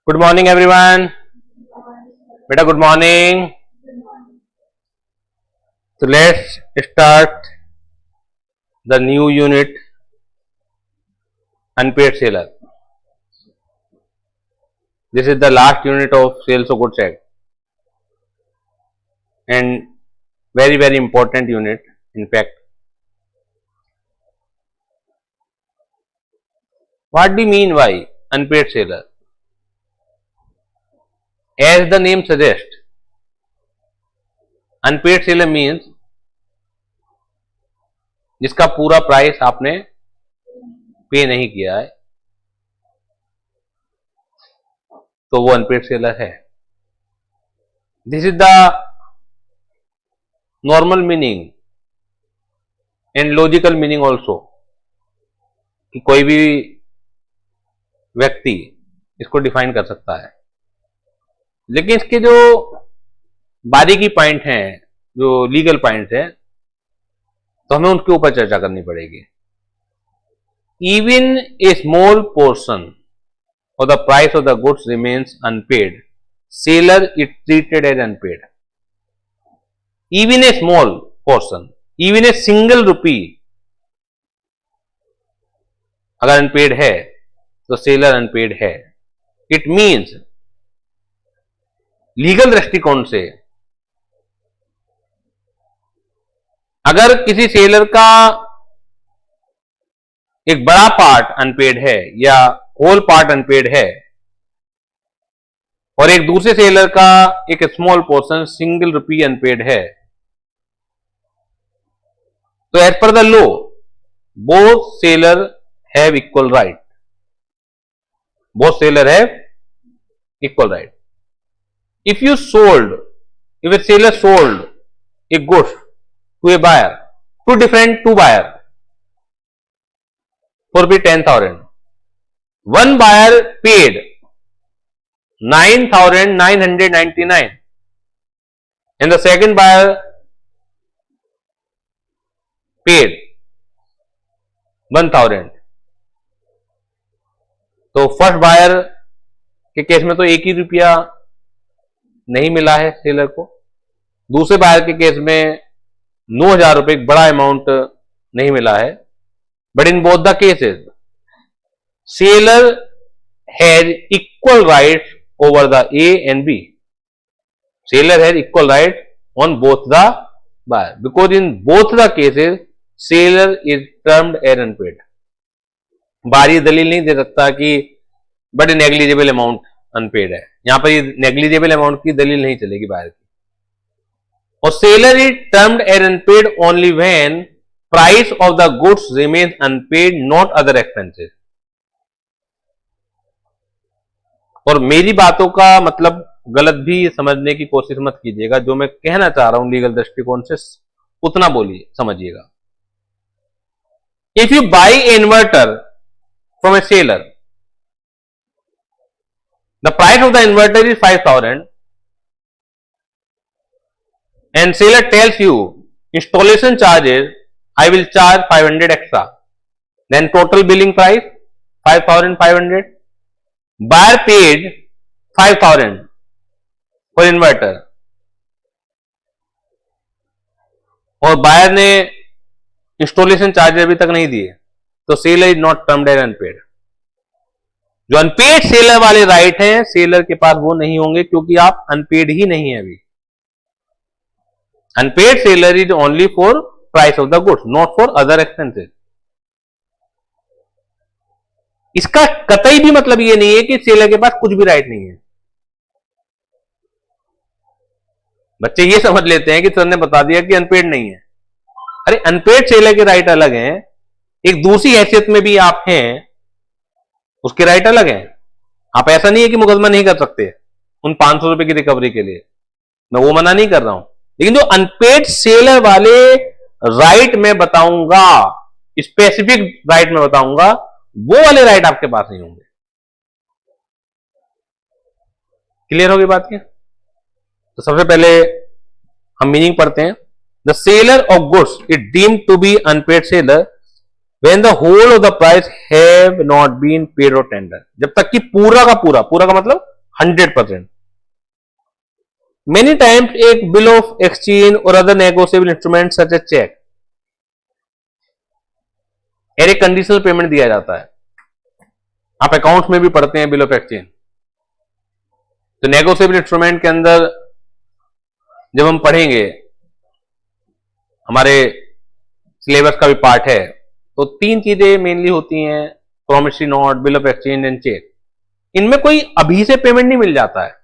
Good morning everyone. बेटा good morning. So let's start the new unit, unpaid seller. This is the last unit of Sales of Goods Act and very important unit in fact. What do you mean by unpaid seller? As the name suggests, unpaid seller means जिसका पूरा price आपने पे नहीं किया है तो वो unpaid seller है। This is the normal meaning and logical meaning also कि कोई भी व्यक्ति इसको डिफाइन कर सकता है, लेकिन इसके जो बारीकी पॉइंट हैं, जो लीगल पॉइंट है, तो हमें उनके ऊपर चर्चा करनी पड़ेगी। Even a small portion of the price of the goods remains unpaid, seller is treated as unpaid. Even a small portion, even a single rupee अगर अनपेड है तो सेलर अनपेड है। इट मीन्स लीगल दृष्टिकोण से अगर किसी seller का एक बड़ा पार्ट अनपेड है या होल पार्ट अनपेड है और एक दूसरे सेलर का एक small portion single rupee unpaid है, तो as per the law both seller have equal right. Both seller have equal right. If a seller sold a goods to a buyer, two buyer for rupees 10,000. One buyer paid 9,999 and the second buyer paid 1,000. तो first buyer के case में तो एक ही रुपया नहीं मिला है seller को, दूसरे बायर के केस में 9,000 रुपए एक बड़ा अमाउंट नहीं मिला है। But in both the cases seller has equal right over the A and B. Seller has equal right on both the buyer because in both the cases seller is termed as unpaid. Buyer ये दलील नहीं दे सकता कि but negligible amount unpaid है, यहां पर ये negligible amount की दलील नहीं चलेगी बायर की। और seller is termed as unpaid only when price of the goods remains unpaid, not other expenses. और मेरी बातों का मतलब गलत भी समझने की कोशिश मत कीजिएगा, जो मैं कहना चाह रहा हूं लीगल दृष्टिकोण से उतना बोलिए, समझिएगा। If you by inverter from A seller, the price of the inverter is 5,000 and seller tells you installation charges I will charge 500 extra, then total billing price 5,500. Buyer paid 5,000 for inverter और buyer ने installation charge अभी तक नहीं दिए, तो seller is not termed as unpaid. जो unpaid seller वाले right हैं सेलर के पास वो नहीं होंगे, क्योंकि आप अनपेड ही नहीं है अभी। Unpaid seller is only for price of the goods, not for other expenses. इसका कतई भी मतलब ये नहीं है कि सेलर के पास कुछ भी राइट नहीं है। बच्चे ये समझ लेते हैं कि सर ने बता दिया कि अनपेड नहीं है। अरे अनपेड सेलर के राइट अलग हैं, एक दूसरी हैसियत में भी आप हैं, उसके राइट अलग हैं। आप ऐसा नहीं है कि मुकदमा नहीं कर सकते उन 500 रुपए की रिकवरी के लिए, मैं वो मना नहीं कर रहा हूं, लेकिन जो अनपेड सेलर वाले राइट में बताऊंगा, स्पेसिफिक राइट में बताऊंगा, वो वाले राइट आपके पास नहीं होंगे। क्लियर होगी बात क्या? तो सबसे पहले हम मीनिंग पढ़ते हैं। The seller of goods is deemed to be unpaid seller when the whole of the price have not been paid or tender, जब तक कि पूरा का पूरा का मतलब 100%. Many times एक bill of exchange or other negotiable instrument such as check और एक कंडीशनल पेमेंट दिया जाता है. आप अकाउंट्स में भी पढ़ते हैं बिल ऑफ एक्सचेंज. तो नेगोशिएबल इंस्ट्रूमेंट के अंदर जब हम पढ़ेंगे, हमारे सिलेबस का भी पार्ट है, तो 3 चीजें मेनली होती हैं: promissory note, bill of exchange and cheque. इनमें कोई अभी से पेमेंट नहीं मिल जाता है.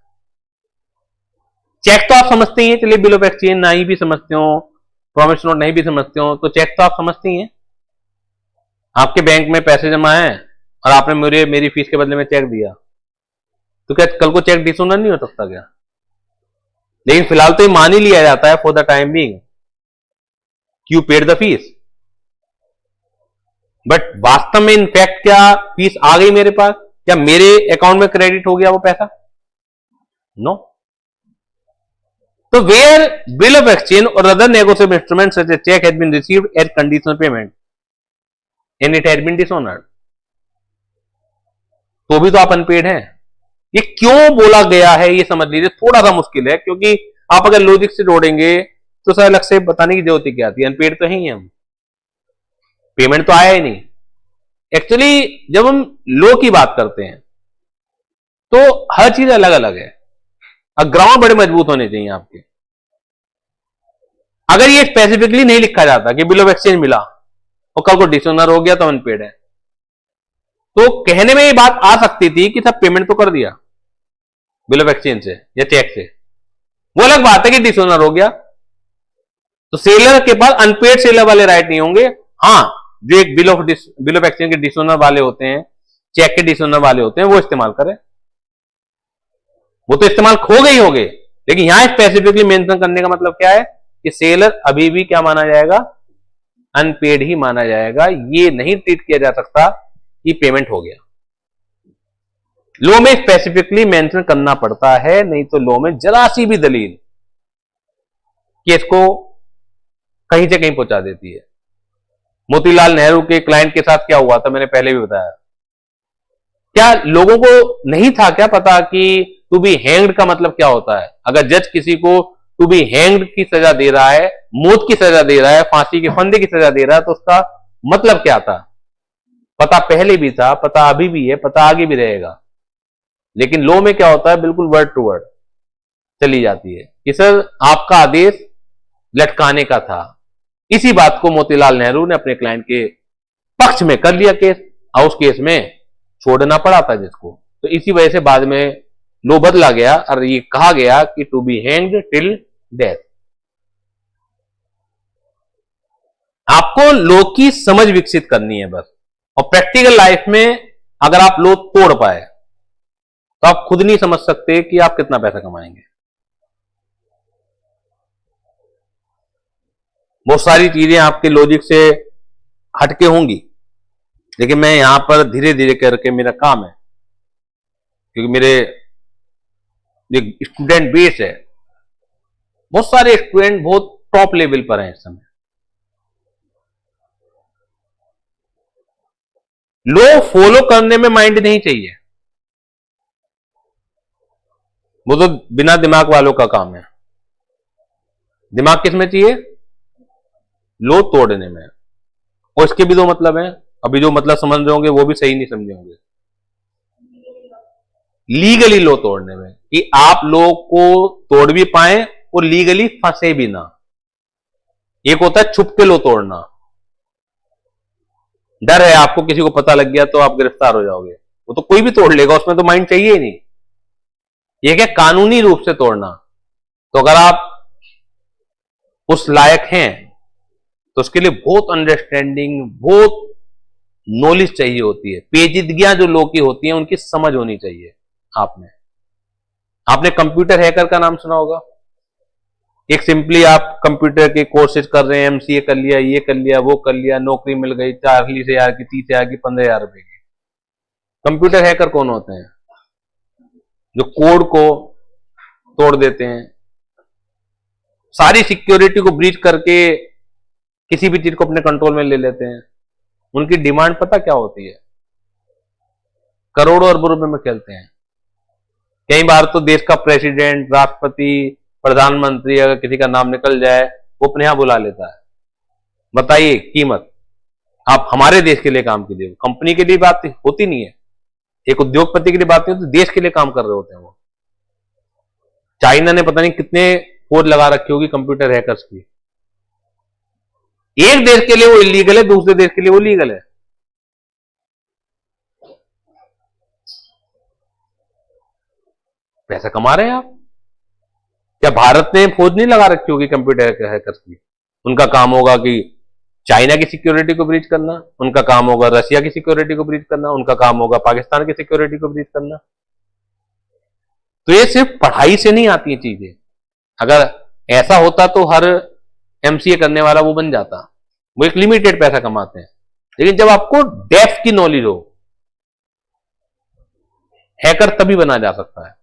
चेक तो आप समझते ही हैं, चलिए बिल ऑफ एक्सचेंज नहीं भी समझते हो, प्रॉमिसरी नोट नहीं भी समझते हो, तो चेक तो आप समझते ही हैं. आपके बैंक में पैसे जमा है और आपने मेरी फीस के बदले में चेक दिया, तो क्या कल को चेक डिसऑनर नहीं हो सकता क्या? लेकिन फिलहाल तो ये मान ही लिया जाता है for the time being you paid the fees. But वास्तव में इनफैक्ट क्या फीस आ गई मेरे पास, क्या मेरे अकाउंट में क्रेडिट हो गया वो पैसा? नो. तो वेयर बिल ऑफ एक्सचेंज और other negotiable instrument such as cheque has been received as conditional payment and it has been dishonoured, तो भी तो आप अनपेड हैं. ये क्यों बोला गया है ये समझ लीजिए. थोड़ा सा मुश्किल है, क्योंकि आप अगर लॉजिक से जोड़ेंगे तो सर अलग से बताने की जरूरत क्या आती है. अनपेड तो है ही हम, पेमेंट तो आया ही नहीं. एक्चुअली जब हम लो की बात करते हैं तो हर चीज अलग अलग है. अब ग्राउंड बड़े मजबूत होने चाहिए आपके. अगर ये स्पेसिफिकली नहीं लिखा जाता कि बिल ऑफ एक्सचेंज मिला और कल को डिसऑनर हो गया तो अनपेड है, तो कहने में ये बात आ सकती थी कि सब पेमेंट तो कर दिया बिल ऑफ एक्सचेंज से या चेक से. वो अलग बात है कि डिसऑनर हो गया, तो सेलर के पास अनपेड सेलर वाले राइट नहीं होंगे. हाँ, जो एक बिल ऑफ एक्सचेंज के डिसऑनर वाले होते हैं, चेक के डिसऑनर वाले होते हैं, वो इस्तेमाल करें. वो तो इस्तेमाल खो गई होंगे, लेकिन यहां स्पेसिफिकली मेंशन करने का मतलब क्या है कि सेलर अभी भी क्या माना जाएगा? अनपेड ही माना जाएगा. ये नहीं ट्रीट किया जा सकता कि पेमेंट हो गया. लॉ में स्पेसिफिकली मेंशन करना पड़ता है, नहीं तो लॉ में जरा सी भी दलील केस को कहीं से कहीं पहुंचा देती है. मोतीलाल नेहरू के क्लाइंट के साथ क्या हुआ था मैंने पहले भी बताया. क्या लोगों को नहीं था क्या पता कि टू बी हैंग्ड का मतलब क्या होता है? अगर जज किसी को टू बी हैंग्ड की सजा दे रहा है, मौत की सजा दे रहा है, फांसी के फंदे की सजा दे रहा है, तो उसका मतलब क्या था? पता पहले भी था, पता अभी भी है, पता आगे भी रहेगा. लेकिन लॉ में क्या होता है? बिल्कुल वर्ड टू वर्ड चली जाती है कि सर आपका आदेश लटकाने का था. इसी बात को मोतीलाल नेहरू ने अपने क्लाइंट के पक्ष में कर लिया केस, और उस केस में छोड़ना पड़ा था जिसको. तो इसी वजह से बाद में लॉ बदला गया और ये कहा गया कि to be hanged till death. आपको लॉ की समझ विकसित करनी है बस. और प्रैक्टिकल लाइफ में अगर आप लॉ तोड़ पाए तो आप खुद नहीं समझ सकते कि आप कितना पैसा कमाएंगे. बहुत सारी चीजें आपके लॉजिक से हटके होंगी, लेकिन मैं यहां पर धीरे धीरे करके, मेरा काम है, क्योंकि मेरे जो स्टूडेंट बेस है, बहुत सारे स्टूडेंट बहुत टॉप लेवल पर हैं इस समय. लॉ फॉलो करने में माइंड नहीं चाहिए, वो तो बिना दिमाग वालों का काम है. दिमाग किस में चाहिए? लॉ तोड़ने में. और इसके भी दो मतलब हैं. अभी जो मतलब समझ रहे होंगे वो भी सही नहीं समझे होंगे. लीगली लॉ तोड़ने में कि आप लॉ को तोड़ भी पाए और लीगली फंसे भी ना. एक होता है छुप के लॉ तोड़ना. डर है आपको, किसी को पता लग गया तो आप गिरफ्तार हो जाओगे, वो तो कोई भी तोड़ लेगा, उसमें तो माइंड चाहिए ही नहीं. ये क्या कानूनी रूप से तोड़ना. तो अगर आप उस लायक हैं तो उसके लिए बहुत अंडरस्टैंडिंग, बहुत नॉलेज चाहिए होती है. पेचीदगियां जो लोग की होती हैं उनकी समझ होनी चाहिए आप में. आपने कंप्यूटर हैकर का नाम सुना होगा. एक सिंपली आप कंप्यूटर के कोर्सेज कर रहे हैं, एमसीए कर लिया, ये कर लिया, वो कर लिया, नौकरी मिल गई 40,000 की, 30,000 की, 15,000 रुपए की. कंप्यूटर हैकर कौन होते हैं? जो कोड को तोड़ देते हैं, सारी सिक्योरिटी को ब्रीच करके किसी भी चीज को अपने कंट्रोल में ले लेते हैं. उनकी डिमांड पता क्या होती है? करोड़ों अरबों रुपए में खेलते हैं. कई बार तो देश का प्रेसिडेंट, राष्ट्रपति, प्रधानमंत्री अगर किसी का नाम निकल जाए वो अपने यहां बुला लेता है। बताइए कीमत। आप हमारे देश के लिए काम कीजिए, कंपनी के लिए बात होती नहीं है, एक उद्योगपति के लिए बात नहीं होती, देश के लिए काम कर रहे होते हैं वो। चाइना ने पता नहीं कितने कोड लगा रखी होगी कंप्यूटर हैकर्स की। एक देश के लिए वो इलीगल है, दूसरे देश के लिए वो लीगल है। पैसा कमा रहे हैं आप। क्या भारत ने फौज नहीं लगा रखी होगी कंप्यूटर हैकर्स की? उनका काम होगा कि चाइना की सिक्योरिटी को ब्रीच करना, उनका काम होगा रशिया की सिक्योरिटी को ब्रीच करना, उनका काम होगा पाकिस्तान की सिक्योरिटी को ब्रीच करना। तो ये सिर्फ पढ़ाई से नहीं आती है चीजें। अगर ऐसा होता तो हर एमसीए करने वाला वो बन जाता। वो एक लिमिटेड पैसा कमाते हैं। लेकिन जब आपको डेप्थ की नॉलेज हो, हैकर तभी बना जा सकता है।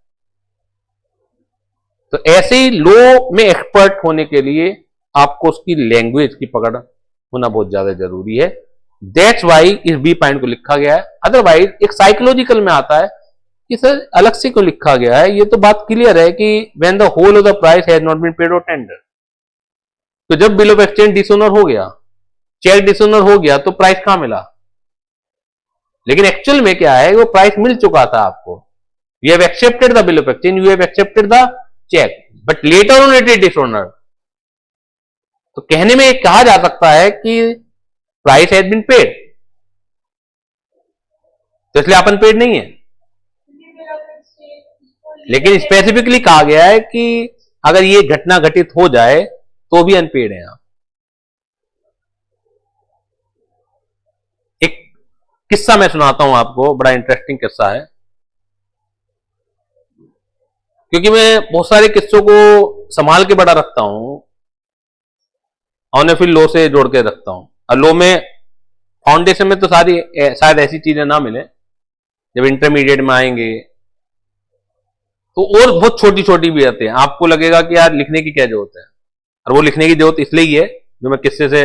तो ऐसे ही लॉ में एक्सपर्ट होने के लिए आपको उसकी लैंग्वेज की पकड़ होना बहुत ज्यादा जरूरी है। दैट्स वाई इस बी पॉइंट को लिखा गया है। अदरवाइज एक साइकोलॉजिकल में आता है कि सर अलग से क्यों लिखा गया है। ये तो बात क्लियर है कि when the whole of the price has not been paid or tender. तो जब बिल ऑफ एक्सचेंज डिसऑनर हो गया, चेक डिसऑनर हो गया, तो प्राइस कहां मिला? लेकिन एक्चुअल में क्या है, वो प्राइस मिल चुका था आपको। You have accepted the bill of exchange, you have accepted the cheque, but later on it is dishonour. तो कहने में कहा जा सकता है कि प्राइस हैज बीन पेड, तो इसलिए अपन पेड नहीं है। लेकिन स्पेसिफिकली कहा गया है कि अगर ये घटना घटित हो जाए तो भी अनपेड है आप। एक किस्सा मैं सुनाता हूं आपको, बड़ा इंटरेस्टिंग किस्सा है, क्योंकि मैं बहुत सारे किस्सों को संभाल के बड़ा रखता हूं और फिर लो से जोड़ के रखता हूं। और लो में फाउंडेशन में तो सारी शायद ऐसी चीजें ना मिले, जब इंटरमीडिएट में आएंगे तो और बहुत छोटी छोटी भी आते हैं। आपको लगेगा कि यार लिखने की क्या जरूरत है, और वो लिखने की जरूरत इसलिए ही है, जो मैं किस्से से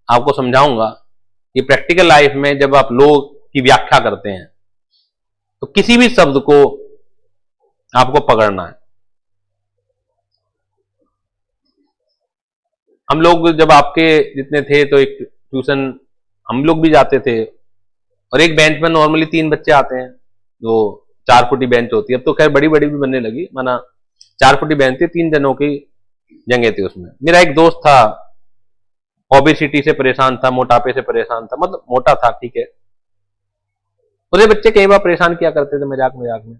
आपको समझाऊंगा कि प्रैक्टिकल लाइफ में जब आप लो की व्याख्या करते हैं तो किसी भी शब्द को आपको पकड़ना है। हम लोग जब आपके जितने थे तो एक ट्यूशन हम लोग भी जाते थे, और एक बेंच में नॉर्मली 3 बच्चे आते हैं, जो 4 फुटी बेंच होती है। अब तो खैर बड़ी बड़ी भी बनने लगी, माना 4 फुटी बेंच थी, 3 जनों की जगह थी उसमें। मेरा एक दोस्त था, ओबेसिटी से परेशान था, मोटापे से परेशान था, मतलब मोटा था, ठीक है। उसे बच्चे कई बार परेशान किया करते थे मजाक मजाक में।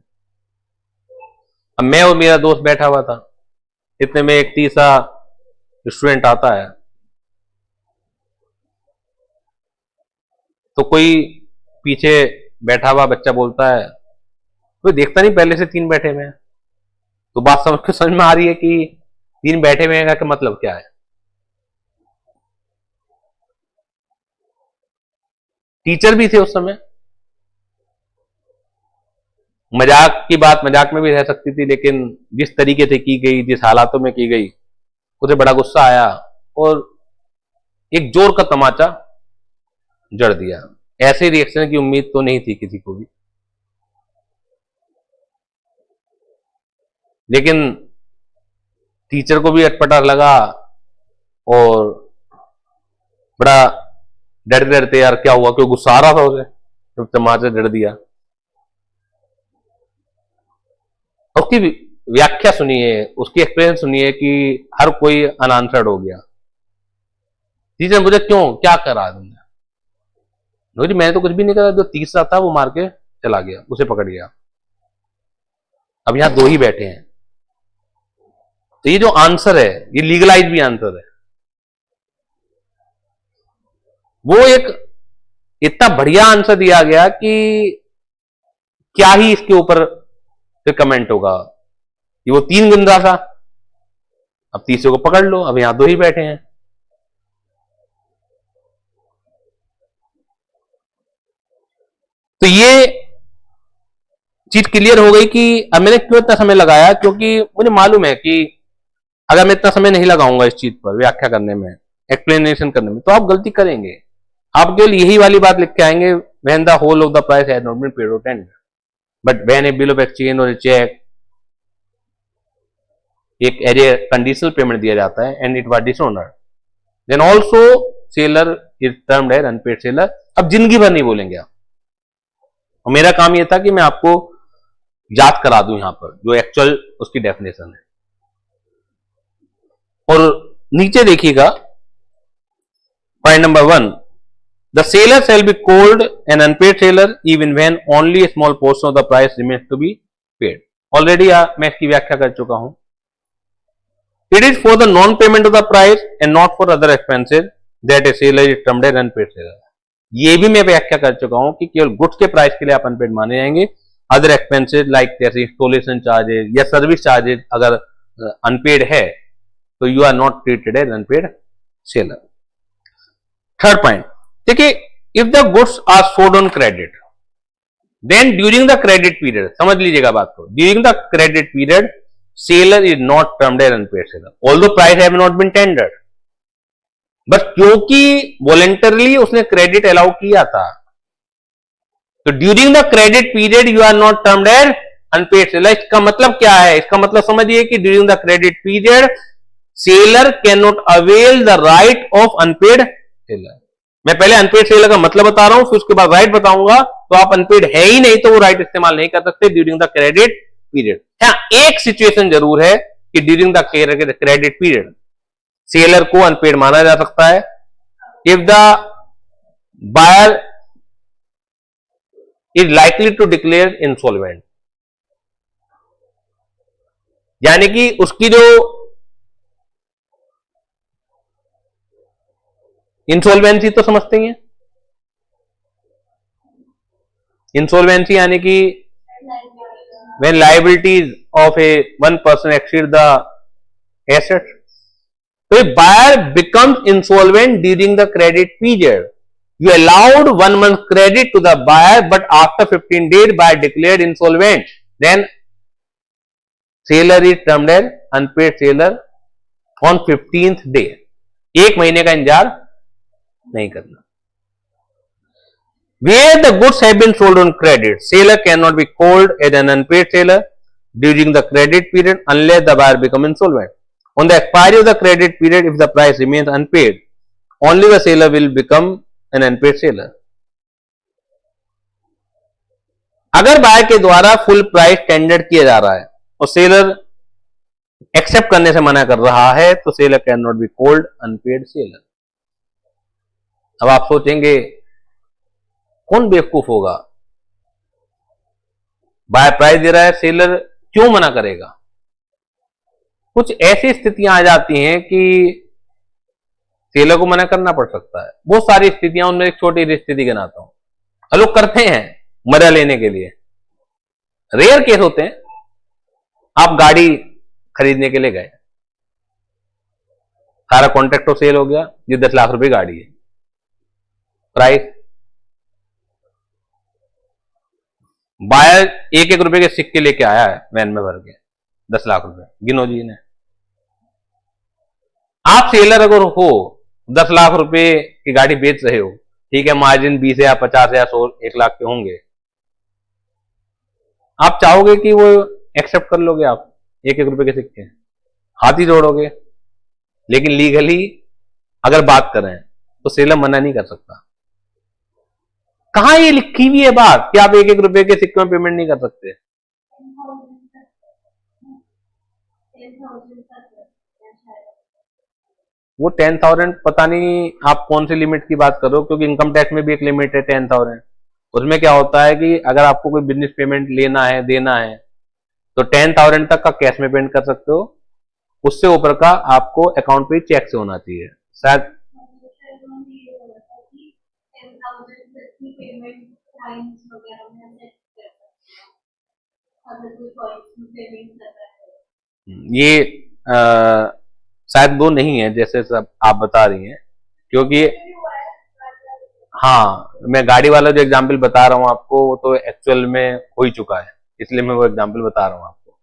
अब मैं और मेरा दोस्त बैठा हुआ था, इतने में एक तीसरा स्टूडेंट आता है। तो कोई पीछे बैठा हुआ बच्चा बोलता है, कोई देखता नहीं पहले से 3 बैठे हुए हैं। तो बात समझ में आ रही है कि 3 बैठे हुए हैं का मतलब क्या है। टीचर भी थे उस समय। मजाक की बात मजाक में भी रह सकती थी, लेकिन जिस तरीके से की गई, जिस हालातों में की गई, उसे बड़ा गुस्सा आया और एक जोर का तमाचा जड़ दिया। ऐसे रिएक्शन की उम्मीद तो नहीं थी किसी को भी, लेकिन टीचर को भी अटपटा लगा और बड़ा डरते डरते, यार क्या हुआ, क्यों गुस्सा आ रहा था उसे जब तमाचा जड़ दिया। उसकी व्याख्या सुनिए, उसकी एक्सपीरियंस सुनिए कि हर कोई अनआंसर्ड हो गया। टीचर मुझे क्यों, क्या करा तुमने? जी मैंने तो कुछ भी नहीं करा, जो तीसरा था वो मार के चला गया, उसे पकड़ गया। अब यहां 2 ही बैठे हैं। तो ये जो आंसर है, ये लीगलाइज भी आंसर है। वो एक इतना बढ़िया आंसर दिया गया कि क्या ही इसके ऊपर फिर कमेंट होगा कि वो 3 गिन रहा था, अब तीसरे को पकड़ लो। अब यहां 2 ही बैठे हैं। तो ये चीज क्लियर हो गई कि अब मैंने क्यों इतना समय लगाया, क्योंकि मुझे मालूम है कि अगर मैं इतना समय नहीं लगाऊंगा इस चीज पर व्याख्या करने में, एक्सप्लेनेशन करने में, तो आप गलती करेंगे। आप केवल यही वाली बात लिख के आएंगे, when the whole of the price has not been paid or tender, but when a bill of exchange or a cheque एक एज ए कंडीशनल पेमेंट दिया जाता है and it was dishonoured, then also seller is termed as unpaid seller. अब जिंदगी भर नहीं बोलेंगे आप, और मेरा काम यह था कि मैं आपको याद करा दूं यहां पर जो एक्चुअल उसकी डेफिनेशन है। और नीचे देखिएगा point number 1, the seller shall be called an unpaid seller even when only a small portion of the price remains to be paid. Already मैं इसकी व्याख्या कर चुका हूं। It is for the non payment of the price and not for other expenses that a seller is termed as unpaid seller. ये भी मैं व्याख्या कर चुका हूं कि केवल गुड्स के प्राइस के लिए आप अनपेड माने जाएंगे। अदर एक्सपेंसेस लाइक जैसे इंस्टॉलेशन चार्जेस या सर्विस चार्जेस अगर अनपेड है तो you are not treated as unpaid seller. Third point देखिए, if the goods are sold on credit then during the credit period, समझ लीजिएगा बात को, during the credit period seller is not termed as unpaid seller although price have not been tendered. बस क्योंकि voluntarily उसने credit allow किया था, तो during the credit period you are not termed as unpaid seller. इसका मतलब क्या है? इसका मतलब समझिए कि during the credit period seller can not avail the right of unpaid seller. मैं पहले अनपेड सेलर का मतलब बता रहा हूं, फिर उसके बाद राइट बताऊंगा। तो आप अनपेड है ही नहीं तो वो राइट इस्तेमाल नहीं कर सकते ड्यूरिंग द क्रेडिट पीरियड। हाँ, एक सिचुएशन जरूर है कि during the credit period seller को अनपेड माना जा सकता है if the buyer is likely to declare insolvent, यानी कि उसकी जो इंसॉल्वेंसी तो समझते ही हैं, इंसॉल्वेंसी यानी कि when liabilities of a one person exceed the asset. So if buyer becomes insolvent during the credit period, you allowed 1 month credit to the buyer, but after 15 days buyer declared insolvent, then seller is termed as unpaid seller on 15th day. एक महीने का इंतजार नहीं करना। Where the goods have been sold on credit, seller cannot be called as an unpaid seller during the credit period unless the buyer becomes insolvent. On the expiry of the credit period, if the price remains unpaid, only the seller will become an unpaid seller. अगर buyer के द्वारा full price tender किया जा रहा है और seller accept करने से मना कर रहा है तो seller can not be called unpaid seller. अब आप सोचेंगे कौन बेवकूफ होगा, बायर प्राइस दे रहा है, सेलर क्यों मना करेगा? कुछ ऐसी स्थितियां आ जाती हैं कि सेलर को मना करना पड़ सकता है। बहुत सारी स्थितियां, उनमें एक छोटी स्थिति गिनाता हूं। लोग करते हैं मजा लेने के लिए, रेयर केस होते हैं। आप गाड़ी खरीदने के लिए गए, सारा कॉन्ट्रैक्ट तो सेल हो गया, ये 10 लाख रुपए गाड़ी है, प्राइस बायर 1-1 रुपए के सिक्के लेके आया है वैन में भर के, 10 लाख रुपए गिनो जी ने। आप सेलर अगर हो 10 लाख रुपए की गाड़ी बेच रहे हो, ठीक है, मार्जिन 20 या 50 या 100 1 लाख के होंगे, आप चाहोगे कि वो एक्सेप्ट कर लोगे? आप 1-1 रुपए के सिक्के हाथ ही जोड़ोगे। लेकिन लीगली अगर बात करें तो सेलर मना नहीं कर सकता। कहां ये लिखी हुई है बात कि आप 1-1 रुपए के सिक्के में पेमेंट नहीं कर सकते? वो 10,000 पता नहीं आप कौन सी लिमिट की बात कर रहे हो, क्योंकि इनकम टैक्स में भी एक लिमिट है 10,000। उसमें क्या होता है कि अगर आपको कोई बिजनेस पेमेंट लेना है, देना है, तो 10,000 तक का कैश में पेमेंट कर सकते हो, उससे ऊपर का आपको अकाउंट पे चेक से होना चाहिए। शायद ये शायद वो नहीं है जैसे सब आप बता रही हैं, क्योंकि हाँ, मैं गाड़ी वाला जो एग्जाम्पल बता रहा हूं आपको वो तो एक्चुअल में हो ही चुका है, इसलिए मैं वो एग्जाम्पल बता रहा हूं आपको।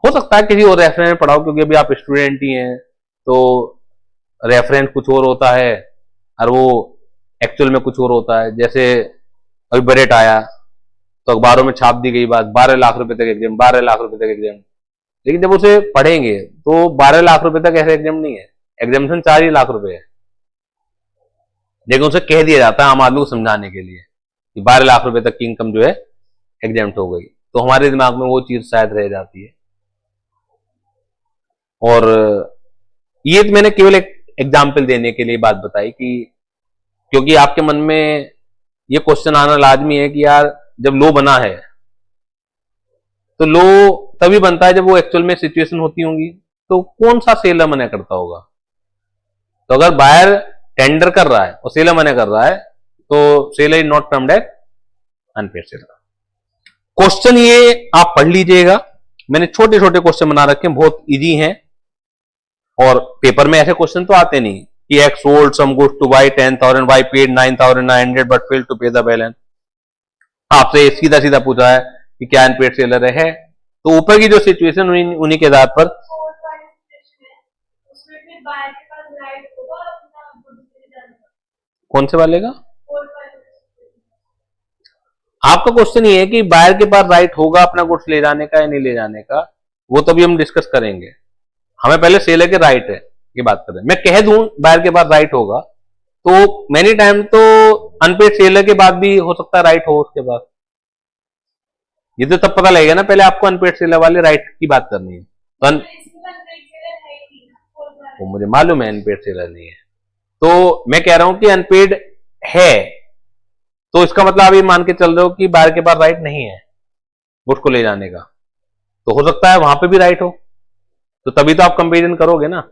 हो सकता है किसी और रेफरेंस में पढ़ाओ, क्योंकि अभी आप स्टूडेंट ही हैं, तो रेफरेंस कुछ और होता है और वो एक्चुअल में कुछ और होता है। जैसे अभी बजट आया तो अखबारों में छाप दी गई बात 12 लाख रुपए तक एग्जाम, 12 लाख रुपए तक एग्जाम, लेकिन जब उसे पढ़ेंगे तो 12 लाख रुपए तक ऐसे एग्जाम नहीं है, एग्जामेशन 4 ही लाख रुपए है। लेकिन उसे कह दिया जाता है आम आदमी को समझाने के लिए कि 12 लाख रुपए तक की इनकम जो है एग्जाम्प्ट हो गई, तो हमारे दिमाग में वो चीज शायद रह जाती है। और ये तो मैंने केवल एक एग्जाम्पल देने के लिए बात बताई कि क्योंकि आपके मन में ये क्वेश्चन आना लाजमी है कि यार जब लो बना है तो लो तभी बनता है जब वो एक्चुअल में सिचुएशन होती होंगी, तो कौन सा सेलर मना करता होगा। तो अगर बायर टेंडर कर रहा है और सेलर मना कर रहा है तो seller is not termed as unpaid seller. Question ये आप पढ़ लीजिएगा, मैंने छोटे छोटे क्वेश्चन बना रखे हैं, बहुत इजी हैं, और पेपर में ऐसे क्वेश्चन तो आते नहीं कि X sold some goods to by 10,000, Y paid 9,900 but failed to pay the balance. आपसे सीधा सीधा पूछा है कि क्या अनपेड सेलर है, तो ऊपर की जो सिचुएशन उन्हीं के आधार पर कौन से वाले का आपका क्वेश्चन ये है कि बायर के पास राइट होगा अपना गुड्स ले जाने का या नहीं ले जाने का, वो तभी हम डिस्कस करेंगे। हमें पहले सेलर के राइट है की बात करें। मैं कह दूं बायर के पास राइट होगा तो मेनी टाइम तो अनपेड सेलर के बाद भी हो सकता है राइट हो उसके बाद, ये तो तब पता लगेगा ना, पहले आपको अनपेड सेलर वाले राइट की बात करनी है। तो वो मुझे मालूम है अनपेड सेलर नहीं है, तो मैं कह रहा हूं कि अनपेड है, तो इसका मतलब आप ये मान के चल रहे हो कि बायर के पास राइट नहीं है गुड्स को ले जाने का, तो हो सकता है वहां पे भी राइट हो, तो तभी तो आप कंपेरिजन करोगे ना।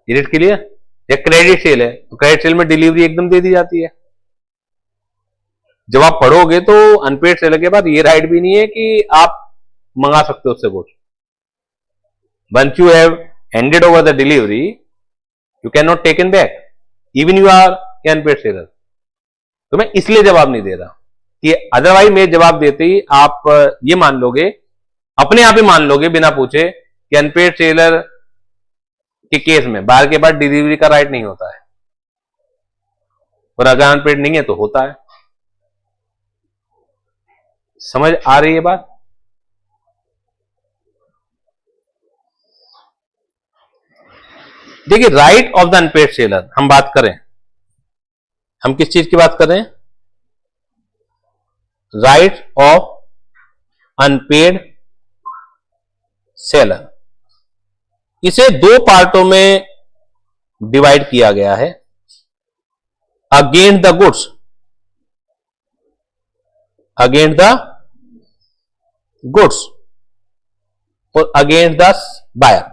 It clear? या क्रेडिट सेल है तो क्रेडिट सेल में डिलीवरी एकदम दे दी जाती है। जब आप पढ़ोगे तो अनपेड सेलर के बाद ये राइट भी नहीं है कि आप मंगा सकते हो उससे goods. Once you have handed over the delivery you can not take in back even you are unpaid seller. तो मैं इसलिए जवाब नहीं दे रहा कि अदरवाइज मैं जवाब देते ही आप ये मान लोगे, अपने आप ही मान लोगे बिना पूछे कि अनपेड सेलर के केस में बाहर के बाद डिलीवरी का राइट नहीं होता है, और अगर अनपेड नहीं है तो होता है। समझ आ रही है बात? देखिए right of the unpaid seller हम बात करें, हम किस चीज की बात कर रहे हैं? Right of unpaid seller. इसे दो पार्टों में डिवाइड किया गया है, against the goods, against the goods और against the buyer,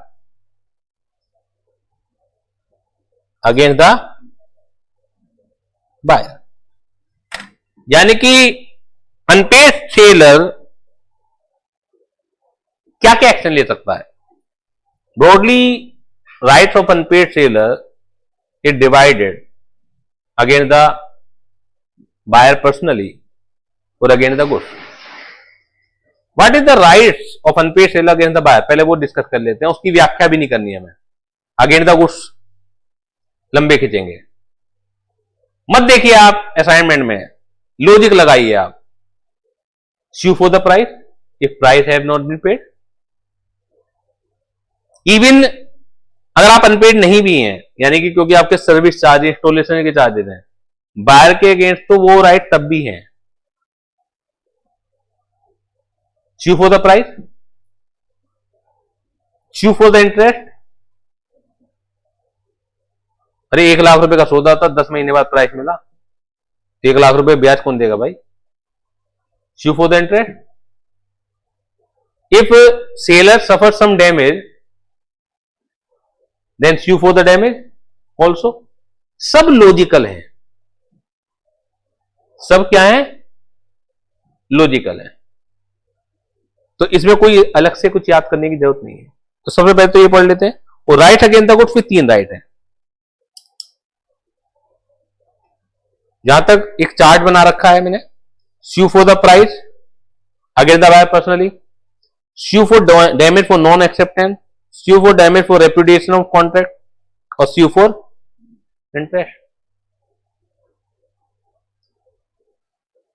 against the buyer. यानी कि अनपेड सेलर क्या क्या एक्शन ले सकता है? Broadly rights of unpaid seller is divided against the buyer personally और against the goods. What is the rights of unpaid seller against the buyer, पहले वो डिस्कस कर लेते हैं, उसकी व्याख्या भी नहीं करनी है हमें। अगेंस्ट द गुड्स लंबे खींचेंगे मत, देखिए आप असाइनमेंट में लॉजिक लगाइए आप, sue for the price if price have not been paid। Even अगर आप अनपेड नहीं भी हैं, यानी कि क्योंकि आपके सर्विस चार्ज इंस्टॉलेशन के चार्जेस हैं, बायर के अगेंस्ट तो वो राइट तब भी है। sue for the price, sue for the interest। अरे 1 लाख रुपए का सौदा था, 10 महीने बाद प्राइस मिला, 1 लाख रुपए ब्याज कौन देगा भाई? sue for the interest। if seller suffers some damage then sue for the damage also। सब लॉजिकल है, सब क्या है? लॉजिकल है, तो इसमें कोई अलग से कुछ याद करने की जरूरत नहीं है। तो सबसे पहले तो ये पढ़ लेते हैं, और राइट अगेंस्ट द गुड्स फिर 3 राइट है। जहां तक एक चार्ट बना रखा है मैंने, sue for the price against the buyer personally, sue for damage for non acceptance, sue for damage for repudiation of contract और sue for interest।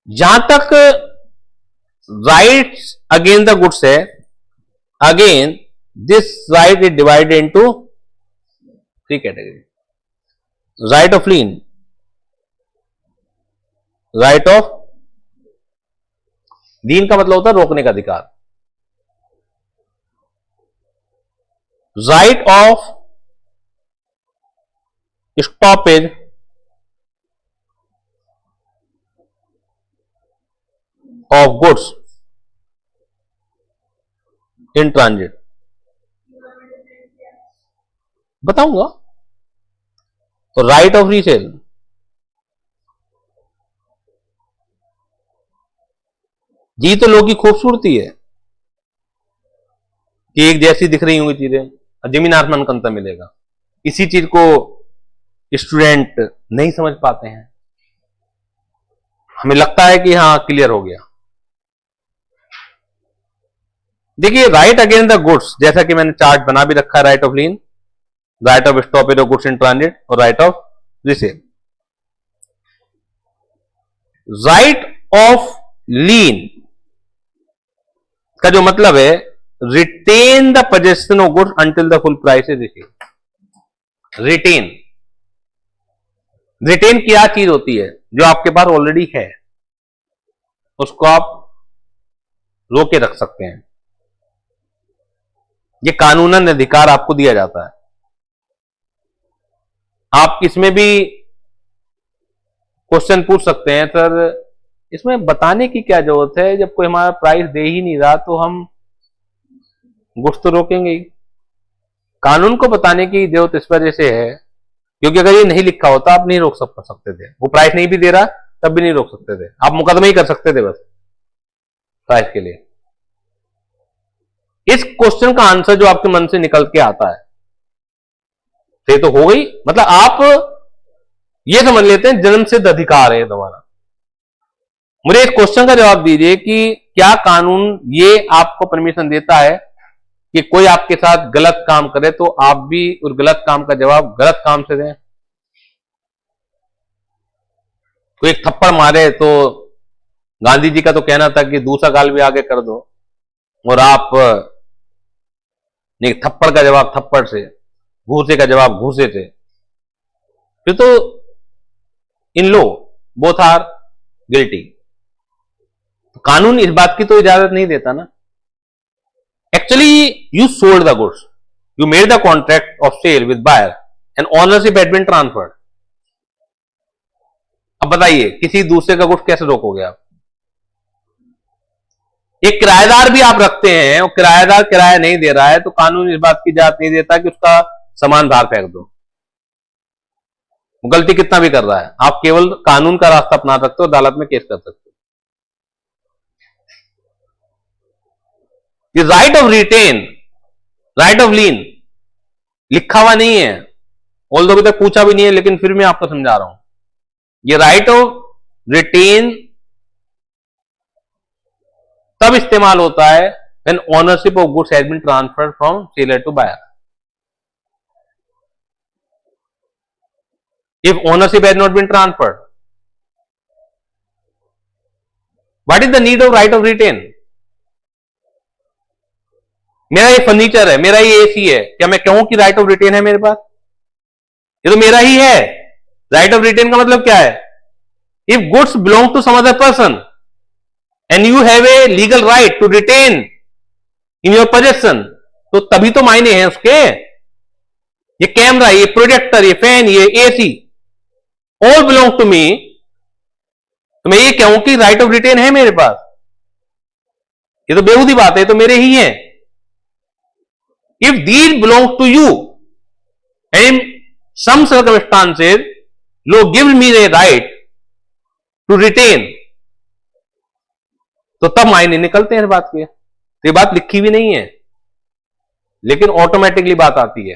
जहां तक राइट्स अगेन द गुड्स है, again this right is divided into three category. Right of lien, right of lien का मतलब होता है रोकने का अधिकार. Right of stoppage of goods in transit, बताऊंगा. तो राइट ऑफ रीसेल, जी तो लोगों की खूबसूरती है कि एक जैसी दिख रही होंगी चीजें, जमीन आसमान का अंतर मिलेगा. इसी चीज को स्टूडेंट नहीं समझ पाते हैं. हमें लगता है कि हाँ क्लियर हो गया. देखिए राइट अगेंस्ट द गुड्स, जैसा कि मैंने चार्ट बना भी रखा है, right of lien, right of stoppage of goods in transit और right of resale. Right of lien का जो मतलब है retain the possession of goods until the full price is received. Retain, retain क्या चीज होती है? जो आपके पास ऑलरेडी है उसको आप रोके रख सकते हैं. ये कानूनन अधिकार आपको दिया जाता है. आप इसमें भी क्वेश्चन पूछ सकते हैं, सर इसमें बताने की क्या जरूरत है, जब कोई हमारा प्राइस दे ही नहीं रहा तो हम गुड्स तो रोकेंगे ही. कानून को बताने की जरूरत इस वजह से है क्योंकि अगर ये नहीं लिखा होता आप नहीं रोक सकते थे. वो प्राइस नहीं भी दे रहा तब भी नहीं रोक सकते थे. आप मुकदमा ही कर सकते थे बस प्राइस के लिए. इस क्वेश्चन का आंसर जो आपके मन से निकल के आता है ये तो हो गई. मतलब आप ये समझ लेते हैं जन्म सिद्ध अधिकार है तुम्हारा. मुझे इस क्वेश्चन का जवाब दीजिए कि क्या कानून ये आपको परमिशन देता है कि कोई आपके साथ गलत काम करे तो आप भी उस गलत काम का जवाब गलत काम से दें? कोई एक थप्पड़ मारे तो गांधी जी का तो कहना था कि दूसरा गाल भी आगे कर दो, और आप नहीं, थप्पड़ का जवाब थप्पड़ से, घूसे का जवाब घूसे से. फिर तो in law both are guilty. कानून इस बात की तो इजाजत नहीं देता ना. Actually you sold the goods, you made the contract of sale with buyer and ownership had been transferred. अब बताइए किसी दूसरे का गुड्स कैसे रोकोगे आप? एक किराएदार भी आप रखते हैं और किराएदार किराया नहीं दे रहा है तो कानून इस बात की इजाजत नहीं देता कि उसका सामान बाहर फेंक दो. गलती कितना भी कर रहा है, आप केवल कानून का रास्ता अपना सकते हो, अदालत में केस कर सकते हो. ये right of retain, right of lien लिखा हुआ नहीं है, ऑल्दो अभी तक पूछा भी नहीं है, लेकिन फिर मैं आपको समझा रहा हूं. ये राइट ऑफ रिटेन तब इस्तेमाल होता है when ownership of goods has been transferred from seller to buyer. If ownership has not been transferred, what is the need of right of retain? मेरा ये फर्नीचर है, मेरा ये एसी है, क्या मैं कहूं कि राइट ऑफ रिटेन है मेरे पास? ये तो मेरा ही है. राइट ऑफ रिटेन का मतलब क्या है? If goods belong to some other person and you have a legal right to retain in your possession, तो तभी तो मायने हैं उसके. ये कैमरा, ये प्रोजेक्टर, ये फैन, ये AC all belong to me, तो मैं ये कहूं कि राइट ऑफ रिटेन है मेरे पास, ये तो बेहूदी बात है, तो मेरे ही है. If these belong to you and in some circumstances law gives me a right to retain, तो तब मायने निकलते हैं इस बात के. ये बात लिखी भी नहीं है लेकिन ऑटोमेटिकली बात आती है.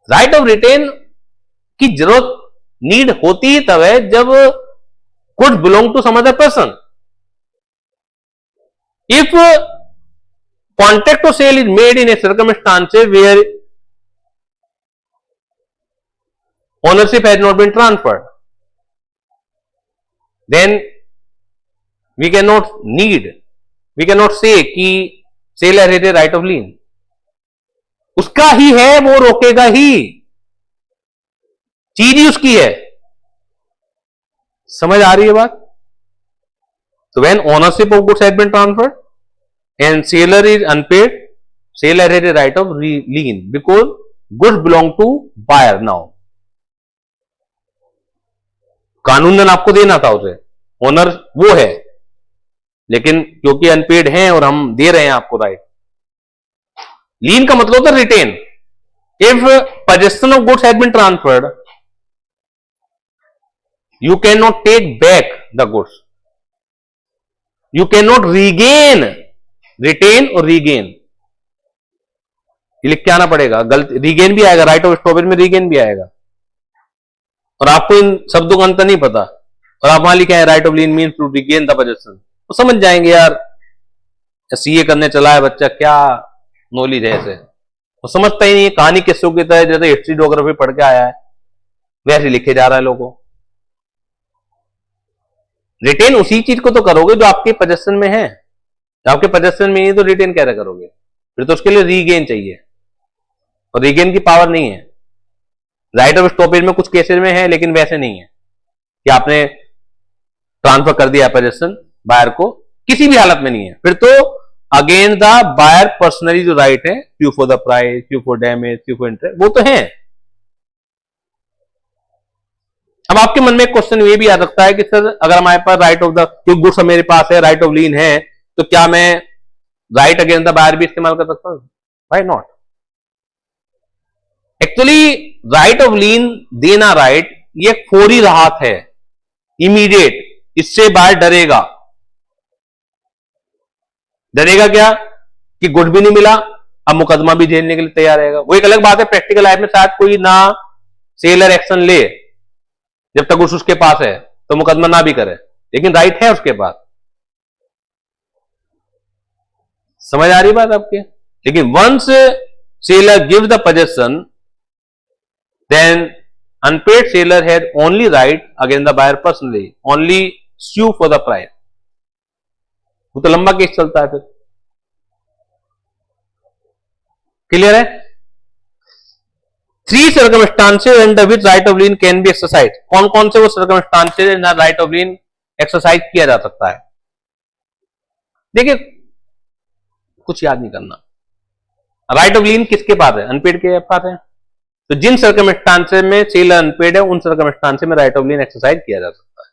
राइट ऑफ रिटेन की जरूरत, नीड होती ही तब है जब goods belong to some other person. If contract of sale is made in a circumstances where ownership has not been transferred, then we can not we can not say कि seller has a right of lien, उसका ही है, वो रोकेगा ही, चीज ही उसकी है। समझ आ रही है बात? तो when ownership of goods has been transferred and seller is unpaid, seller has a right of lien because goods belong to buyer. Now कानूनन आपको देना था उसे, ओनर वो है, लेकिन क्योंकि अनपेड हैं और हम दे रहे हैं आपको राइट। लीन का मतलब होता है retain. If possession of goods has been transferred, you cannot take back the goods, you cannot regain, retain और regain, ये लिख के आना पड़ेगा। गलत रीगेन भी आएगा, राइट ऑफ स्टॉपेज में रीगेन भी आएगा, और आपको इन शब्दों का अंतर नहीं पता, और आप वहां लिखे हैं right of lien means to regain the possession, तो समझ जाएंगे यार सीए करने चला है बच्चा, क्या नॉलेज है ऐसे, वो समझता ही नहीं है। कहानी किस्सों की तरह, जैसे हिस्ट्री ज्योग्राफी पढ़ के आया है वैसे लिखे जा रहा है लोगों। रिटेन उसी चीज को तो करोगे जो आपके पोजेशन में है, जो आपके पोजेशन में नहीं तो रिटेन कैसे करोगे? फिर तो उसके लिए रीगेन चाहिए, और रीगेन की पावर नहीं है। राइट ऑफ स्टॉपेज में कुछ केसेस में है, लेकिन वैसे नहीं है कि आपने ट्रांसफर कर दिया पोजेशन बायर को, किसी भी हालत में नहीं है। फिर तो अगेन द बायर पर्सनली जो राइट है, Q for the price, Q for damage, Q for interest, वो तो है। अब आपके मन में एक क्वेश्चन ये भी आ सकता है कि सर अगर हमारे पास राइट ऑफ द गुड्स मेरे पास है, राइट ऑफ लीन है, तो क्या मैं राइट अगेंस्ट द बायर भी इस्तेमाल कर सकता हूं? Why not? Actually right of lien देना राइट ये फौरी राहत है, इमीडिएट, इससे बायर डरेगा। डरेगा क्या? कि गुड भी नहीं मिला, अब मुकदमा भी झेलने के लिए तैयार रहेगा। वो एक अलग बात है, प्रैक्टिकल लाइफ में शायद कोई ना सेलर एक्शन ले जब तक उसके पास है, तो मुकदमा ना भी करे, लेकिन राइट है उसके पास। समझ आ रही बात आपके? लेकिन once seller give the possession, then unpaid seller had only right against the buyer personally, only sue for the price. वो तो लंबा केस चलता है फिर। क्लियर है? 3 circumstances under which right of lien can be exercised। कौन कौन से वो circumstances ना राइट ऑफ लीन एक्सरसाइज किया जा सकता है? देखिए कुछ याद नहीं करना, राइट ऑफ लीन किसके पास है? अनपेड के पास है। तो जिन सर्कमस्टांसेस में सेलर अनपेड है, उन सर्कमस्टांसेस में राइट ऑफ लीन एक्सरसाइज किया जा सकता है।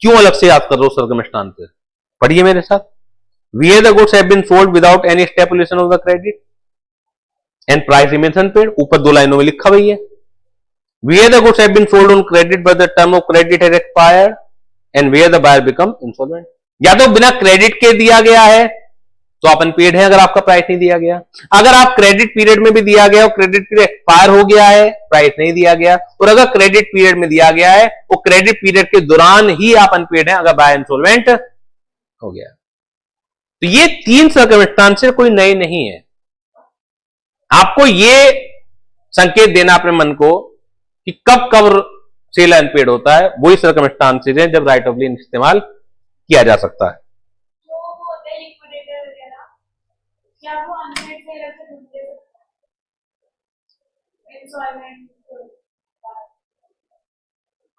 क्यों अलग से याद कर रहे हो सर्कमस्टांसेस? पढ़िए मेरे साथ। Where the goods have been sold without any stipulation of the credit and price remains unpaid, ऊपर 2 लाइनों में लिखा हुई है। Where the goods have been sold on credit but the term of credit has expired and where the buyer become insolvent। या तो बिना credit के दिया गया है तो आप अनपेड है अगर आपका प्राइस नहीं दिया गया। अगर आप क्रेडिट पीरियड में भी दिया गया और क्रेडिट पीरियड एक्सपायर हो गया है, प्राइस नहीं दिया गया, और अगर क्रेडिट पीरियड में दिया गया है वो क्रेडिट पीरियड के दौरान ही आप अनपेड है, अगर बायर इंसॉल्वेंट हो गया। तो ये 3 सर्कमस्टांसेस कोई नए नहीं है। आपको ये संकेत देना अपने मन को कि कब कब सेलर अनपेड होता है, वही सर्कमस्टांसेस हैं जब राइट ऑफ लीन इस्तेमाल किया जा सकता है।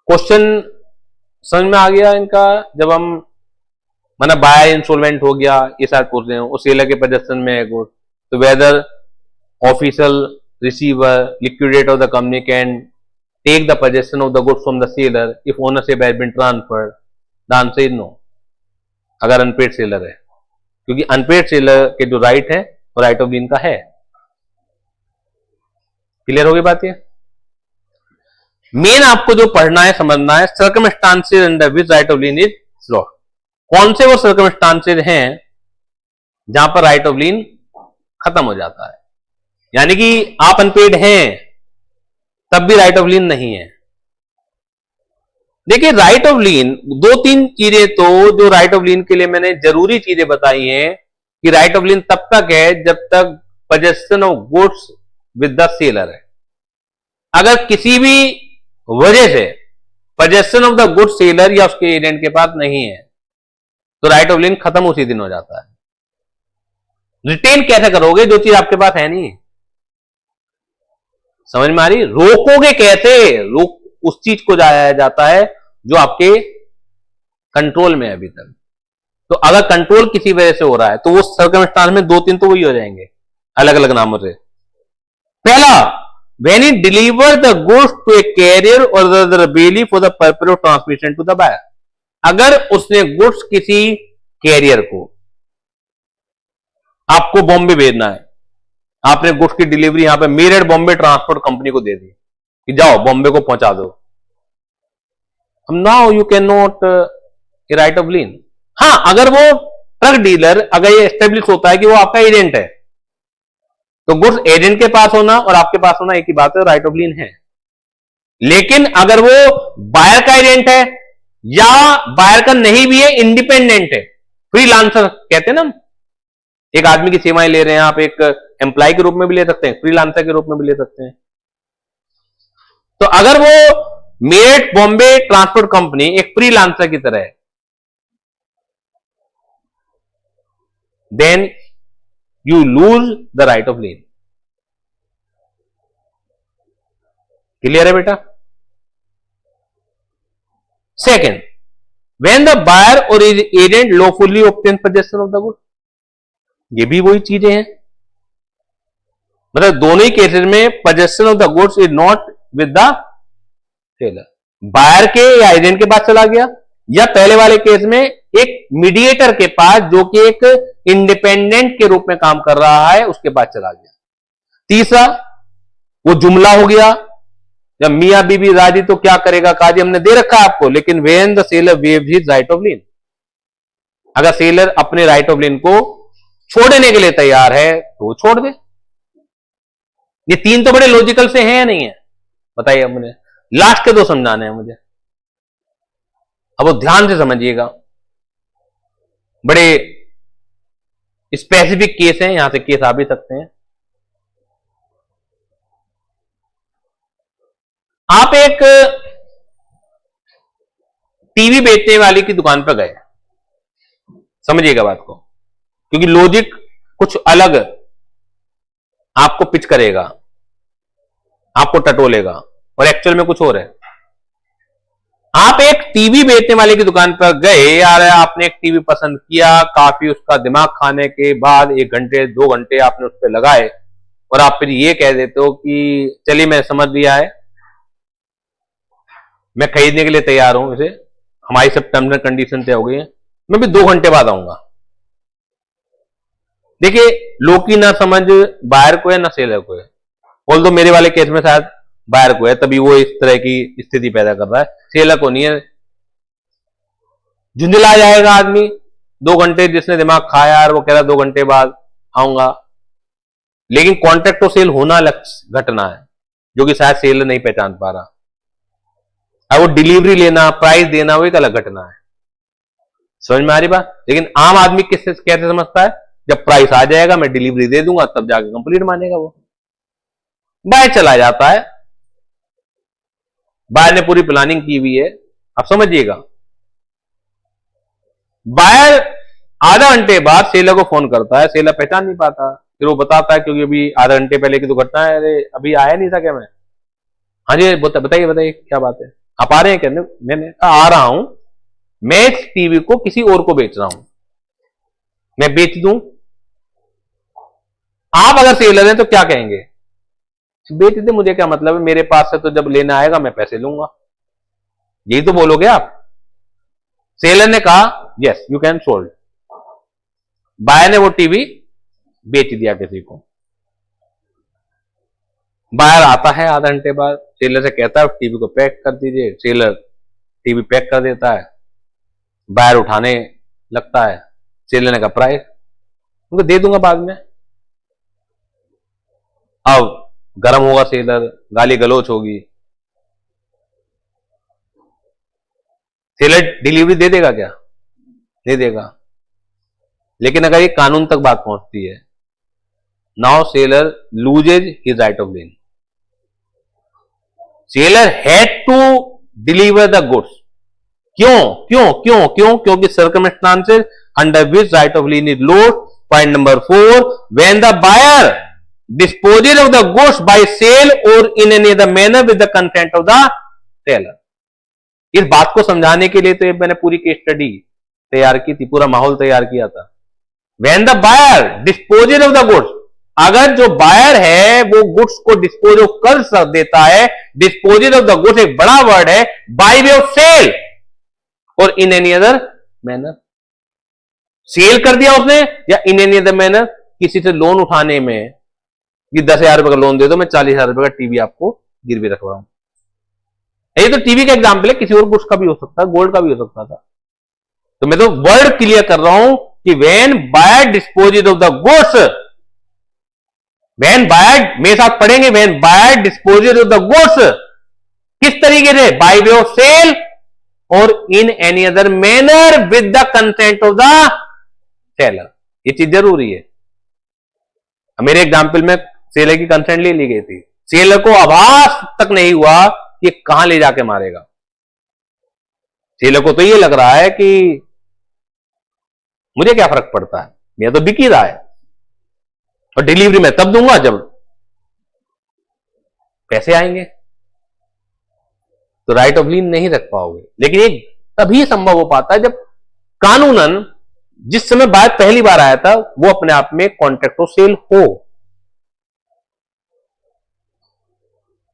क्वेश्चन समझ में आ गया इनका? जब हम माना बायर इंसॉल्वेंट हो गया, ये शायद पूछ रहे हो, सेलर के पोजेशन में है गुड, तो whether official receiver liquidator of the company can take the possession of the goods from the seller if ownership has been transferred? The answer is no, अगर अनपेड सेलर है, क्योंकि unpaid seller के जो right है वो right of lien का है। Clear होगी बात? ये मेन आपको जो पढ़ना है, समझना है, circumstances under which right of lien is lost. कौन से वो सर्कमस्टांसेस हैं जहां पर राइट ऑफ लीन खत्म हो जाता है, यानी कि आप अनपेड हैं तब भी राइट ऑफ लीन नहीं है। देखिए राइट ऑफ लीन 2-3 चीजें तो जो राइट ऑफ लीन के लिए मैंने जरूरी चीजें बताई हैं कि राइट ऑफ लीन तब तक है जब तक possession of goods with the seller है। अगर किसी भी वजह से possession of the good seller या उसके एजेंट के पास नहीं है, तो राइट ऑफ लीन खत्म उसी दिन हो जाता है। रिटेन कैसे करोगे जो चीज आपके पास है नहीं? समझ में आ रही? रोकोगे कैसे? रोक उस चीज को जाया जाता है जो आपके कंट्रोल में है अभी तक। तो अगर कंट्रोल किसी वजह से हो रहा है तो वो सर्कमस्टांस में 2-3 तो वही हो जाएंगे अलग अलग नामों से। पहला, when he deliver the goods to a carrier or the bailiff for the purpose of transmission to the buyer। अगर उसने गुड्स किसी कैरियर को, आपको बॉम्बे भेजना है, आपने गुड्स की डिलीवरी यहां पे मीरठ बॉम्बे ट्रांसपोर्ट कंपनी को दे दी कि जाओ बॉम्बे को पहुंचा दो। Now you can not right of lien. हाँ, अगर वो ट्रक डीलर, अगर ये एस्टेब्लिश होता है कि वो आपका एजेंट है, तो गुड्स एजेंट के पास होना और आपके पास होना एक ही बात है, राइट ऑफ लीन है। लेकिन अगर वो बायर का एजेंट है या बायर का नहीं भी है, इंडिपेंडेंट है, फ्रीलांसर कहते हैं ना, एक आदमी की सेवाएं ले रहे हैं आप, एक एम्प्लॉय के रूप में भी ले सकते हैं, फ्रीलांसर के रूप में भी ले सकते हैं। तो अगर वो मेरठ बॉम्बे ट्रांसपोर्ट कंपनी एक फ्रीलांसर की तरह है, then you lose the right of lien। Clear है बेटा? Second, when the buyer or agent lawfully obtains possession of the good। ये भी वही चीजें हैं, मतलब दोनों ही केसेस में possession of the goods is not with the seller। Buyer के या एजेंट के पास चला गया, या पहले वाले केस में एक मीडिएटर के पास जो कि एक इंडिपेंडेंट के रूप में काम कर रहा है उसके पास चला गया। तीसरा, वो जुमला हो गया, जब मियां बीबी राजी तो क्या करेगा काजी, हमने दे रखा है आपको, लेकिन when the seller waves his right of lien, अगर सेलर अपने राइट ऑफ लीन को छोड़ने के लिए तैयार है तो छोड़ दे। ये तीन तो बड़े लॉजिकल से हैं या नहीं है? बताइए अब मुझे, लास्ट के दो समझाने हैं मुझे, अब वो ध्यान से समझिएगा, बड़े स्पेसिफिक केस हैं, यहां से केस आ भी सकते हैं। आप एक टीवी बेचने वाले की दुकान पर गए, समझिएगा बात को, क्योंकि लॉजिक कुछ अलग आपको पिच करेगा, आपको टटोलेगा, और एक्चुअल में कुछ और है। आप एक टीवी बेचने वाले की दुकान पर गए, यार आपने एक टीवी पसंद किया, काफी उसका दिमाग खाने के बाद 1 घंटे 2 घंटे आपने उस पर लगाए, और आप फिर ये कह देते हो कि चलिए मैं समझ लिया है, मैं खरीदने के लिए तैयार हूं इसे, हमारी सब टर्म्स एंड कंडीशन तय हो गई है, मैं भी 2 घंटे बाद आऊंगा। देखिए, लोग की ना समझ बायर को है ना सेलर को है, ऑल्दो मेरे वाले केस में शायद बायर को है, तभी वो इस तरह की स्थिति पैदा कर रहा है, सेलर को नहीं है। झुंझला जाएगा आदमी, 2 घंटे जिसने दिमाग खाया यार, वो कह रहा 2 घंटे बाद आऊंगा, लेकिन कॉन्ट्रैक्ट तो सेल होना घटना है जो कि शायद सेलर नहीं पहचान पा रहा। अब वो डिलीवरी लेना, प्राइस देना, वो एक अलग घटना है। समझ में आ रही बात? लेकिन आम आदमी कैसे समझता है, जब प्राइस आ जाएगा मैं डिलीवरी दे दूंगा तब जाके कंप्लीट मानेगा वो। बाय चला जाता है, बायर ने पूरी प्लानिंग की हुई है। आप समझिएगा, बायर आधा घंटे बाद सेलर को फोन करता है, सेलर पहचान नहीं पाता, फिर वो बताता है क्योंकि अभी आधा घंटे पहले की तो घटना है, अरे अभी आया नहीं था क्या मैं? हाँ जी बताइए बताइए क्या बात है, आप आ रहे हैं? कहने मैंने आ रहा हूं, मैं इस टीवी को किसी और को बेच रहा हूं, मैं बेच दूं। आप अगर सेलर हैं तो क्या कहेंगे? बेच दे, मुझे क्या मतलब है, मेरे पास से तो जब लेना आएगा मैं पैसे लूंगा, यही तो बोलोगे आप। सेलर ने कहा yes you can sold, buyer ने वो टीवी बेच दिया किसी को। बायर आता है आधा घंटे बाद, सेलर से कहता है टीवी को पैक कर दीजिए, सेलर टीवी पैक कर देता है, बायर उठाने लगता है, सेलर ने कहा प्राइस उनको दे दूंगा बाद में। अब गरम होगा सेलर, गाली गलोच होगी, सेलर डिलीवरी दे देगा क्या? नहीं देगा। लेकिन अगर ये कानून तक बात पहुंचती है, now seller loses his right of lien. Seller had to deliver the goods, क्यों क्यों क्यों क्यों? क्योंकि circumstances under which right of lien is lost. Point number 4, when the buyer disposes of the goods by sale or in any other manner with the consent of the seller. इस बात को समझाने के लिए तो मैंने पूरी केस स्टडी तैयार की थी, पूरा माहौल तैयार किया था. When the buyer disposes of the goods, अगर जो बायर है वो गुड्स को डिस्पोज ऑफ कर देता है. डिस्पोजेस ऑफ द गुड्स एक बड़ा वर्ड है. Bye way of sale or in any other manner. Sale कर दिया उसने या इन एनी अदर मैनर, किसी से लोन उठाने में कि 10,000 रुपए का लोन दे दो, मैं 40,000 रुपए का टीवी आपको गिरवी रख रहा हूं. ये तो टीवी का एग्जाम्पल है, किसी और गुड्स का भी हो सकता है, गोल्ड का भी हो सकता था. तो मैं तो वर्ड क्लियर कर रहा हूं कि when buyer disposes of the goods, when buyer, मेरे साथ पढ़ेंगे, when buyer disposes of the goods, किस तरीके से? By way of sale or in any other manner with the consent of the seller. ये चीज जरूरी है. मेरे एग्जाम्पल में सेलर की कंसेंट ले ली गई थी. सेलर को आभास तक नहीं हुआ कि कहां ले जाके मारेगा. सेलर को तो ये लग रहा है कि मुझे क्या फर्क पड़ता है, यह तो बिक ही रहा है और डिलीवरी मैं तब दूंगा जब पैसे आएंगे. तो राइट ऑफ लीन नहीं रख पाओगे. लेकिन ये तभी संभव हो पाता है जब कानूनन जिस समय बायर पहली बार आया था वो अपने आप में कॉन्ट्रैक्ट ऑफ सेल हो.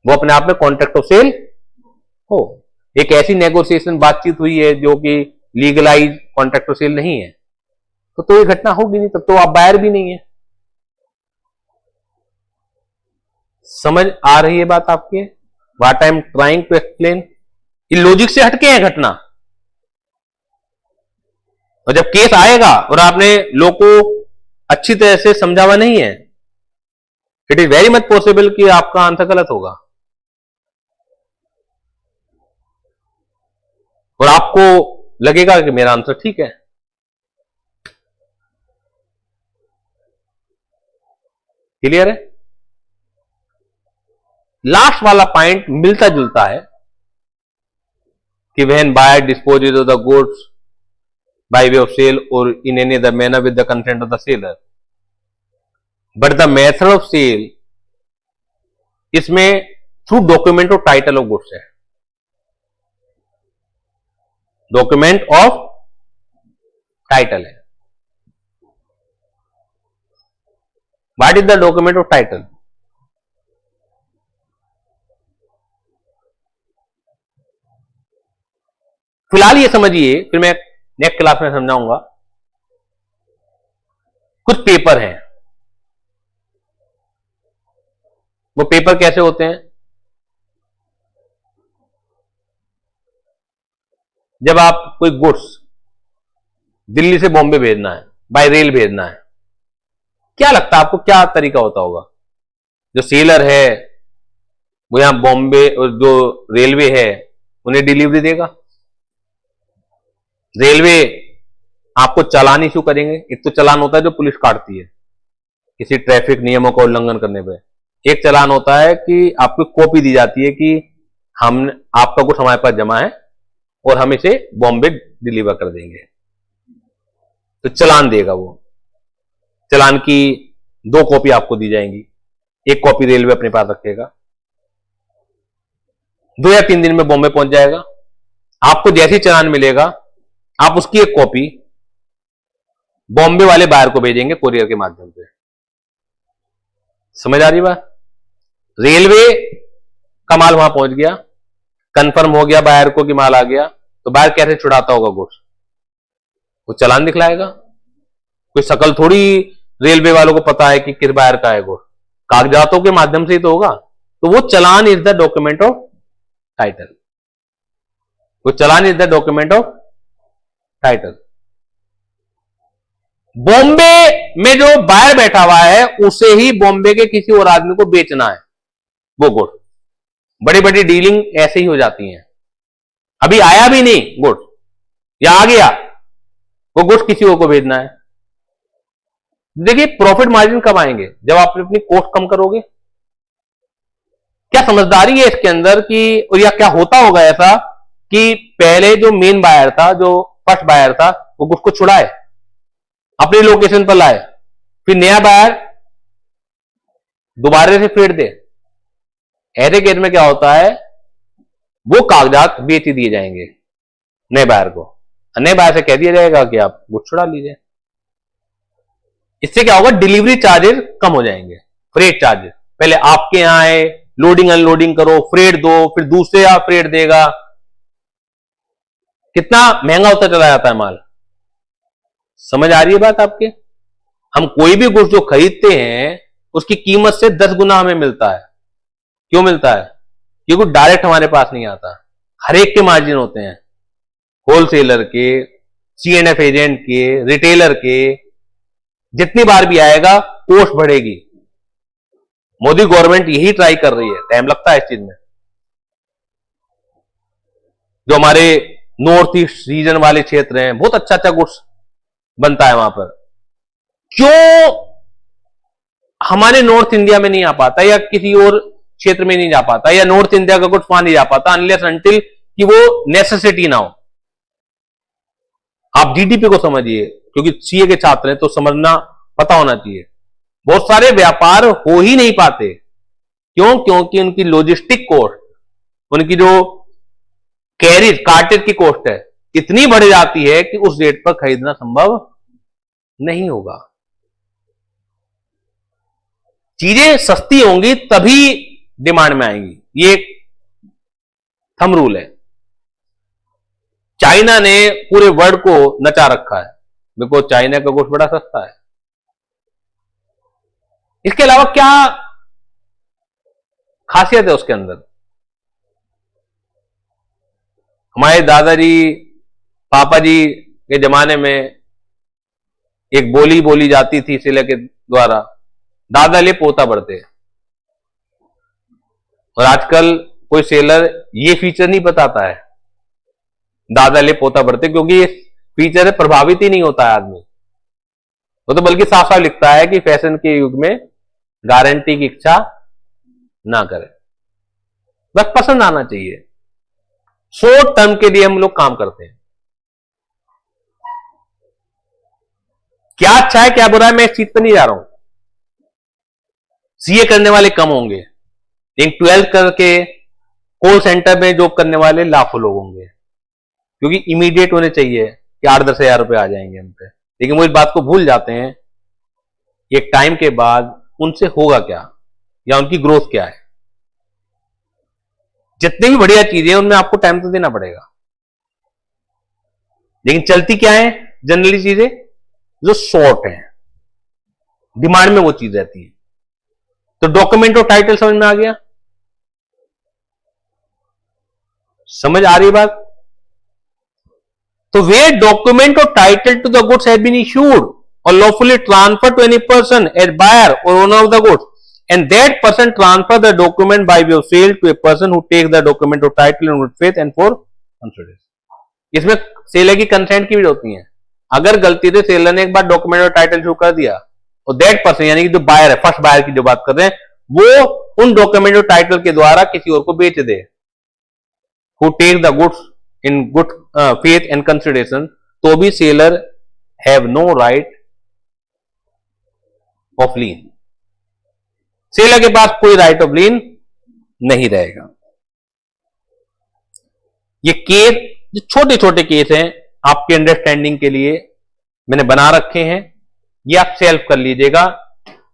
वो अपने आप में कॉन्ट्रैक्ट ऑफ सेल हो. एक ऐसी नेगोशिएशन बातचीत हुई है जो कि लीगलाइज कॉन्ट्रैक्ट ऑफ सेल नहीं है, तो ये घटना होगी नहीं. तब तो आप बायर भी नहीं है. समझ आ रही है बात आपके? What I am trying to explain. ये लॉजिक से हटके है घटना. और जब केस आएगा और आपने लोग को अच्छी तरह से समझा हुआ नहीं है, it is very much possible कि आपका आंसर गलत होगा और आपको लगेगा कि मेरा आंसर ठीक है. क्लियर है? लास्ट वाला पॉइंट मिलता जुलता है कि when buyer disposes of the goods by way of sale or in any other manner with the consent of the seller. But the method of sale इसमें through document of title of goods है. document of title है. What is the document of title? फिलहाल ये समझिए, फिर मैं next class में समझाऊंगा. कुछ पेपर हैं. वो पेपर कैसे होते हैं? जब आप कोई गुड्स दिल्ली से बॉम्बे भेजना है, बाय रेल भेजना है, क्या लगता है आपको क्या तरीका होता होगा? जो सेलर है वो यहां बॉम्बे और जो रेलवे है उन्हें डिलीवरी देगा. रेलवे आपको चालान इशू करेंगे. एक तो चालान होता है जो पुलिस काटती है किसी ट्रैफिक नियमों का उल्लंघन करने पे. एक चालान होता है कि आपको कॉपी दी जाती है कि हम आपका कुछ हमारे पास जमा है और हम इसे बॉम्बे डिलीवर कर देंगे. तो चालान देगा वो. चालान की 2 कॉपी आपको दी जाएंगी. एक कॉपी रेलवे अपने पास रखेगा. 2 या 3 दिन में बॉम्बे पहुंच जाएगा. आपको जैसे ही चालान मिलेगा आप उसकी एक कॉपी बॉम्बे वाले बायर को भेजेंगे कोरियर के माध्यम से. समझ आ रही बात? रेलवे का माल वहां पहुंच गया, कंफर्म हो गया बायर को कि माल आ गया, तो बायर कैसे छुड़ाता होगा गुड्स? वो चालान दिखलाएगा. कोई शकल थोड़ी रेलवे वालों को पता है कि किस बायर का है गुड्स. कागजातों के माध्यम से ही तो होगा. तो वो challan is the document of title. वो challan is the document of title. Bombay में जो बायर बैठा हुआ है उसे ही बॉम्बे के किसी और आदमी को बेचना है वो गुड. बड़ी बड़ी डीलिंग ऐसे ही हो जाती हैं. अभी आया भी नहीं गुड या आ गया, वो गुड्स किसी और को भेजना है. देखिए प्रॉफिट मार्जिन कब आएंगे? जब आप अपनी कॉस्ट कम करोगे. क्या समझदारी है इसके अंदर कि, और या क्या होता होगा ऐसा कि पहले जो मेन बायर था, जो फर्स्ट बायर था, वो गुड्स को छुड़ाए, अपनी लोकेशन पर लाए, फिर नया बायर दोबारा से फेड दे। ऐसे केस में क्या होता है, वो कागजात बेच दिए जाएंगे नए बायर को, नए बायर से कह दिया जाएगा कि आप गुड्स छुड़ा लीजिए। इससे क्या होगा, डिलीवरी चार्जेस कम हो जाएंगे, फ्रेट चार्जेस। पहले आपके यहां आए, लोडिंग अनलोडिंग करो, फ्रेट दो, फिर दूसरे आप फ्रेट देगा, कितना महंगा होता चला जाता है माल। समझ आ रही है बात आपके? हम कोई भी गुड्स जो खरीदते हैं उसकी कीमत से 10 गुना हमें मिलता है। क्यों मिलता है? क्योंकि डायरेक्ट हमारे पास नहीं आता, हर एक के मार्जिन होते हैं, होलसेलर के, सीएनएफ एजेंट के, रिटेलर के। जितनी बार भी आएगा कॉस्ट बढ़ेगी। मोदी गवर्नमेंट यही ट्राई कर रही है, टाइम लगता है इस चीज में। जो हमारे नॉर्थ ईस्ट रीजन वाले क्षेत्र हैं, बहुत अच्छा अच्छा गुड्स बनता है वहां पर। क्यों हमारे नॉर्थ इंडिया में नहीं आ पाता, या किसी और क्षेत्र में नहीं जा पाता, या नॉर्थ इंडिया का गुड्स वहां नहीं जा पाता, अनलेस अनटिल कि वो नेसेसिटी ना हो। आप जीडीपी को समझिए, क्योंकि सीए के छात्र हैं तो समझना पता होना चाहिए। बहुत सारे व्यापार हो ही नहीं पाते। क्यों? क्योंकि उनकी लॉजिस्टिक कॉस्ट, उनकी जो कैरिज कार्टेज की कॉस्ट है, इतनी बढ़ जाती है कि उस रेट पर खरीदना संभव नहीं होगा। चीजें सस्ती होंगी तभी डिमांड में आएंगी, ये थंब रूल है। चाइना ने पूरे वर्ल्ड को नचा रखा है, बिकॉज चाइना का गुड्स बड़ा सस्ता है। इसके अलावा क्या खासियत है उसके अंदर? हमारे दादाजी पापा जी के जमाने में एक बोली बोली जाती थी सिले के द्वारा, दादा ले पोता बढ़ते। और आजकल कोई सेलर ये फीचर नहीं बताता है, दादा ले पोता बढ़ते, क्योंकि ये फीचर है प्रभावित ही नहीं होता है आदमी। वो तो बल्कि साफ साफ लिखता है कि फैशन के युग में गारंटी की इच्छा ना करें, बस पसंद आना चाहिए। शॉर्ट टर्म के लिए हम लोग काम करते हैं। क्या अच्छा है क्या बुरा है मैं इस चीज पर नहीं जा रहा हूं। सीए करने वाले कम होंगे, लेकिन 12th करके कॉल सेंटर में जॉब करने वाले लाखों लोग होंगे, क्योंकि इमीडिएट होने चाहिए कि 8-10 हजार रुपए आ जाएंगे हम पे। लेकिन वो इस बात को भूल जाते हैं एक टाइम के बाद उनसे होगा क्या, या उनकी ग्रोथ क्या है। जितनी भी बढ़िया चीजें उनमें आपको टाइम तो देना पड़ेगा, लेकिन चलती क्या है जनरली चीजें जो शॉर्ट है, डिमांड में वो चीज रहती है। तो डॉक्यूमेंट और टाइटल समझ में आ गया? समझ आ रही बात? तो way document or title to the goods have been issued or lawfully transfer to any person as buyer or owner of the goods, and that person transfer the document by way of sale to a person who takes the document or title in good faith and for consideration. इसमें seller की consent की भी होती है। अगर गलती से seller ने एक बार डॉक्यूमेंट और टाइटल शो कर दिया और दैट पर्सन, यानी कि जो बायर है, फर्स्ट बायर की जो बात कर रहे हैं, वो उन डॉक्यूमेंट और टाइटल के द्वारा किसी और को बेच दे, who take the goods in good faith and consideration, तो भी seller have no right of lien. Seller के पास कोई राइट ऑफ लीन नहीं रहेगा। ये केस जो छोटे छोटे केस हैं आपके अंडरस्टैंडिंग के लिए मैंने बना रखे हैं, ये आप सेल्फ कर लीजिएगा।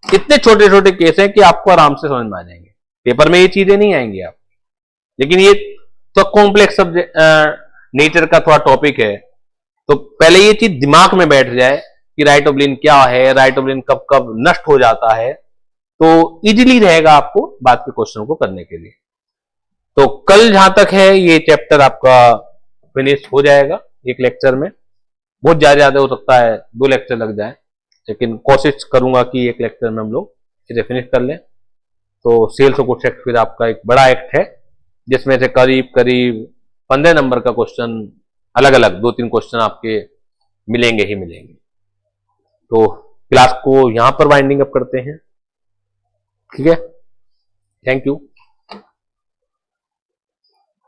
इतने छोटे छोटे केस हैं कि आपको आराम से समझ में आ जाएंगे, पेपर में ये चीजें नहीं आएंगी आप। लेकिन ये तो कॉम्प्लेक्स सब्जेक्ट नेचर का थोड़ा टॉपिक है, तो पहले ये चीज दिमाग में बैठ जाए कि राइट ऑफ लीन क्या है, राइट ऑफ लीन कब कब नष्ट हो जाता है, तो इजीली रहेगा आपको बाद के क्वेश्चन को करने के लिए। तो कल जहां तक है ये चैप्टर आपका फिनिश हो जाएगा एक लेक्चर में। बहुत ज्यादा हो सकता है 2 लेक्चर लग जाए, लेकिन कोशिश करूंगा कि एक लेक्चर में हम लोग इसे फिनिश कर लें। तो सेल्स गुड्स एक्ट फिर आपका एक बड़ा एक्ट है, जिसमें से करीब करीब 15 नंबर का क्वेश्चन, अलग अलग 2-3 क्वेश्चन आपके मिलेंगे ही मिलेंगे। तो क्लास को यहां पर वाइंडिंग अप करते हैं, ठीक है। Thank you.